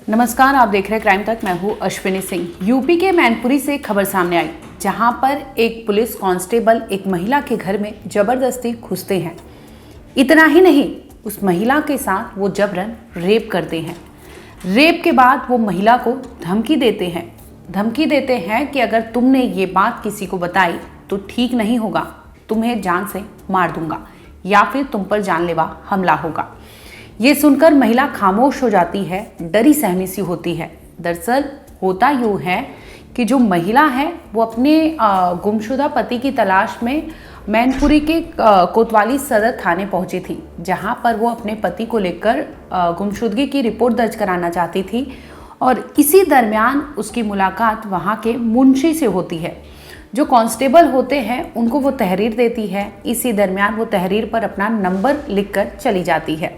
नमस्कार, आप देख रहे हैं क्राइम तक। मैं हूँ अश्विनी सिंह। यूपी के मैनपुरी से खबर सामने आई, जहां पर एक पुलिस कांस्टेबल एक महिला के घर में जबरदस्ती घुसते हैं। इतना ही नहीं, उस महिला के साथ वो जबरन रेप करते हैं। रेप के बाद वो महिला को धमकी देते हैं कि अगर तुमने ये बात किसी को बताई तो ठीक नहीं होगा, तुम्हें जान से मार दूंगा या फिर तुम पर जानलेवा हमला होगा। ये सुनकर महिला खामोश हो जाती है, डरी सहमी सी होती है। दरअसल होता यूँ है कि जो महिला है वो अपने गुमशुदा पति की तलाश में मैनपुरी के कोतवाली सदर थाने पहुंची थी, जहां पर वो अपने पति को लेकर गुमशुदगी की रिपोर्ट दर्ज कराना चाहती थी। और इसी दरमियान उसकी मुलाकात वहां के मुंशी से होती है। जो कांस्टेबल होते हैं उनको वो तहरीर देती है। इसी दरमियान वो तहरीर पर अपना नंबर लिखकर चली जाती है।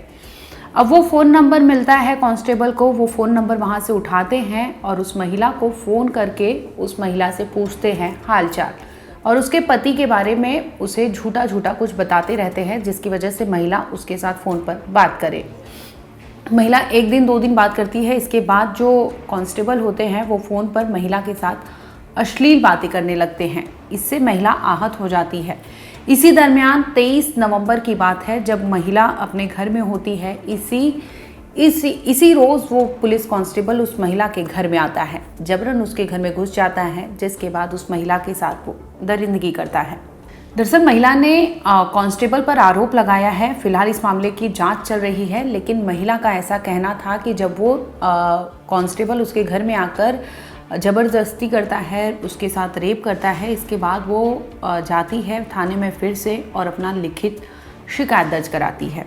अब वो फ़ोन नंबर मिलता है कांस्टेबल को। वो फ़ोन नंबर वहाँ से उठाते हैं और उस महिला को फ़ोन करके उस महिला से पूछते हैं हालचाल, और उसके पति के बारे में उसे झूठा कुछ बताते रहते हैं, जिसकी वजह से महिला उसके साथ फ़ोन पर बात करे। महिला 1 दिन 2 दिन बात करती है। इसके बाद जो कांस्टेबल होते हैं वो फ़ोन पर महिला के साथ अश्लील बातें करने लगते हैं। इससे महिला आहत हो जाती है। इसी दरमियान 23 नवंबर की बात है, जब महिला अपने घर में होती है। इसी रोज़ वो पुलिस कांस्टेबल उस महिला के घर में आता है, जबरन उसके घर में घुस जाता है, जिसके बाद उस महिला के साथ वो दरिंदगी करता है। दरअसल महिला ने कांस्टेबल पर आरोप लगाया है। फिलहाल इस मामले की जांच चल रही है, लेकिन महिला का ऐसा कहना था कि जब वो कांस्टेबल उसके घर में आकर ज़बरदस्ती करता है, उसके साथ रेप करता है, इसके बाद वो जाती है थाने में फिर से और अपना लिखित शिकायत दर्ज कराती है।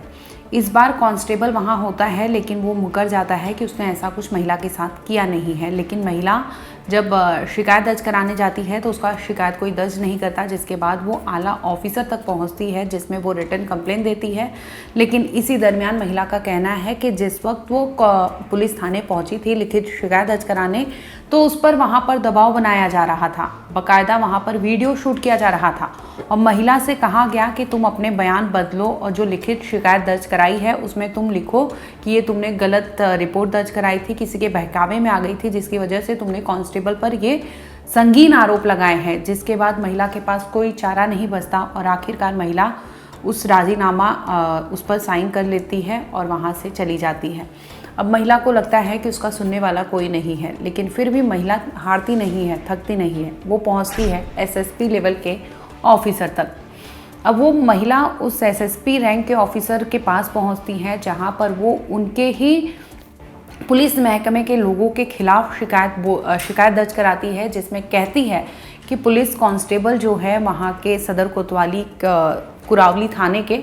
इस बार कांस्टेबल वहाँ होता है, लेकिन वो मुकर जाता है कि उसने ऐसा कुछ महिला के साथ किया नहीं है। लेकिन महिला जब शिकायत दर्ज कराने जाती है तो उसका शिकायत कोई दर्ज नहीं करता, जिसके बाद वो आला ऑफिसर तक पहुंचती है, जिसमें वो रिटन कंप्लेंट देती है। लेकिन इसी दरमियान महिला का कहना है कि जिस वक्त वो पुलिस थाने पहुंची थी लिखित शिकायत दर्ज कराने, तो उस पर वहाँ पर दबाव बनाया जा रहा था, बाकायदा वहाँ पर वीडियो शूट किया जा रहा था और महिला से कहा गया कि तुम अपने बयान बदलो और जो लिखित शिकायत दर्ज कराई है उसमें तुम लिखो कि ये तुमने गलत रिपोर्ट दर्ज कराई थी, किसी के बहकावे में आ गई थी, जिसकी वजह से तुमने कांस्टेबल पर ये संगीन आरोप लगाए हैं। जिसके बाद महिला के पास कोई चारा नहीं बचता और आखिरकार महिला उस राजीनामा उस पर साइन कर लेती है और वहाँ से चली जाती है। अब महिला को लगता है कि उसका सुनने वाला कोई नहीं है, लेकिन फिर भी महिला हारती नहीं है, थकती नहीं है। वो पहुँचती है एसएसपी लेवल के ऑफिसर तक। अब वो महिला उस एसएसपी रैंक के ऑफिसर के पास पहुंचती है, जहां पर वो उनके ही पुलिस महकमे के लोगों के खिलाफ शिकायत दर्ज कराती है, जिसमें कहती है कि पुलिस कांस्टेबल जो है वहाँ के सदर कोतवाली कुरावली थाने के,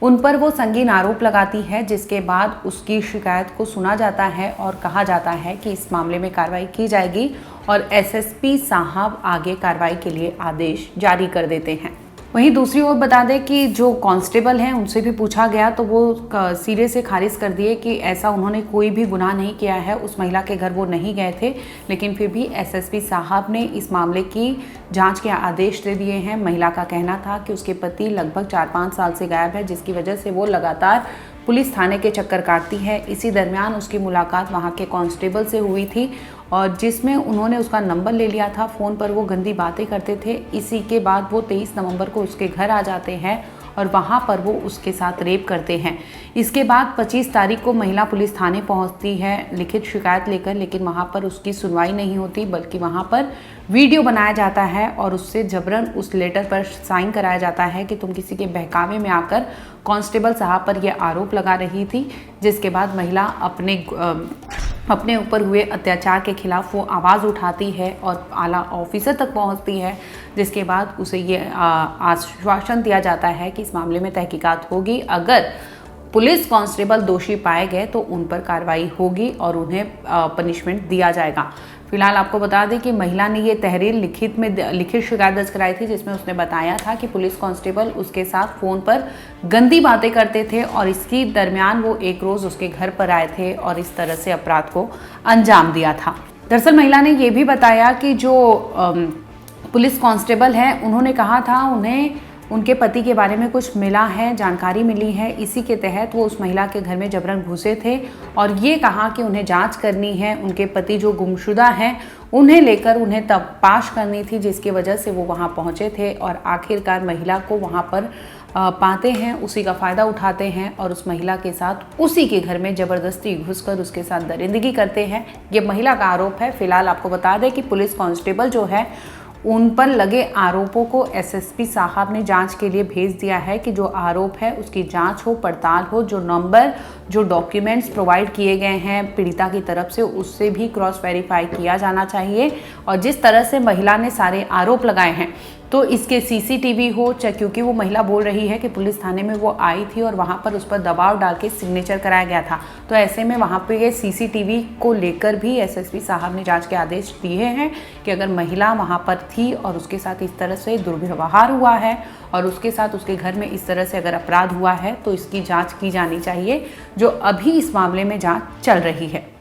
उन पर वो संगीन आरोप लगाती है। जिसके बाद उसकी शिकायत को सुना जाता है और कहा जाता है कि इस मामले में कार्रवाई की जाएगी और एसएसपी साहब आगे कार्रवाई के लिए आदेश जारी कर देते हैं। वहीं दूसरी ओर बता दें कि जो कांस्टेबल हैं उनसे भी पूछा गया तो वो सिरे से खारिज कर दिए कि ऐसा उन्होंने कोई भी गुनाह नहीं किया है, उस महिला के घर वो नहीं गए थे। लेकिन फिर भी एसएसपी साहब ने इस मामले की जांच के आदेश दे दिए हैं। महिला का कहना था कि उसके पति लगभग 4-5 साल से गायब है, जिसकी वजह से वो लगातार पुलिस थाने के चक्कर काटती है। इसी दरमियान उसकी मुलाकात वहाँ के कांस्टेबल से हुई थी और जिसमें उन्होंने उसका नंबर ले लिया था। फ़ोन पर वो गंदी बातें करते थे। इसी के बाद वो 23 नवंबर को उसके घर आ जाते हैं और वहाँ पर वो उसके साथ रेप करते हैं। इसके बाद 25 तारीख को महिला पुलिस थाने पहुँचती है लिखित शिकायत लेकर, लेकिन वहाँ पर उसकी सुनवाई नहीं होती, बल्कि वहाँ पर वीडियो बनाया जाता है और उससे जबरन उस लेटर पर साइन कराया जाता है कि तुम किसी के बहकावे में आकर कांस्टेबल साहब पर यह आरोप लगा रही थी। जिसके बाद महिला अपने ऊपर हुए अत्याचार के खिलाफ वो आवाज़ उठाती है और आला ऑफिसर तक पहुंचती है, जिसके बाद उसे ये आश्वासन दिया जाता है कि इस मामले में तहकीकात होगी। अगर पुलिस कांस्टेबल दोषी पाए गए तो उन पर कार्रवाई होगी और उन्हें पनिशमेंट दिया जाएगा। फिलहाल आपको बता दें कि महिला ने ये तहरीर लिखित शिकायत दर्ज कराई थी, जिसमें उसने बताया था कि पुलिस कांस्टेबल उसके साथ फ़ोन पर गंदी बातें करते थे और इसकी दरमियान वो एक रोज़ उसके घर पर आए थे और इस तरह से अपराध को अंजाम दिया था। दरअसल महिला ने ये भी बताया कि जो पुलिस कांस्टेबल हैं उन्होंने कहा था उन्हें उनके पति के बारे में कुछ मिला है, जानकारी मिली है। इसी के तहत वो उस महिला के घर में जबरन घुसे थे और ये कहा कि उन्हें जांच करनी है, उनके पति जो गुमशुदा हैं उन्हें लेकर उन्हें तपाश करनी थी, जिसकी वजह से वो वहाँ पहुँचे थे और आखिरकार महिला को वहाँ पर पाते हैं, उसी का फ़ायदा उठाते हैं और उस महिला के साथ उसी के घर में ज़बरदस्ती घुसकर उसके साथ दरिंदगी करते हैं। ये महिला का आरोप है। फिलहाल आपको बता दें कि पुलिस कांस्टेबल जो है उन पर लगे आरोपों को एसएसपी साहब ने जांच के लिए भेज दिया है कि जो आरोप है उसकी जांच हो, पड़ताल हो, जो नंबर, जो डॉक्यूमेंट्स प्रोवाइड किए गए हैं पीड़िता की तरफ से उससे भी क्रॉस वेरीफाई किया जाना चाहिए। और जिस तरह से महिला ने सारे आरोप लगाए हैं तो इसके सीसीटीवी हो, क्योंकि वो महिला बोल रही है कि पुलिस थाने में वो आई थी और वहाँ पर उस पर दबाव डाल के सिग्नेचर कराया गया था, तो ऐसे में वहाँ पे सीसीटीवी को लेकर भी एसएसपी साहब ने जांच के आदेश दिए हैं कि अगर महिला वहाँ पर थी और उसके साथ इस तरह से दुर्व्यवहार हुआ है और उसके साथ उसके घर में इस तरह से अगर अपराध हुआ है तो इसकी जाँच की जानी चाहिए, जो अभी इस मामले में जाँच चल रही है।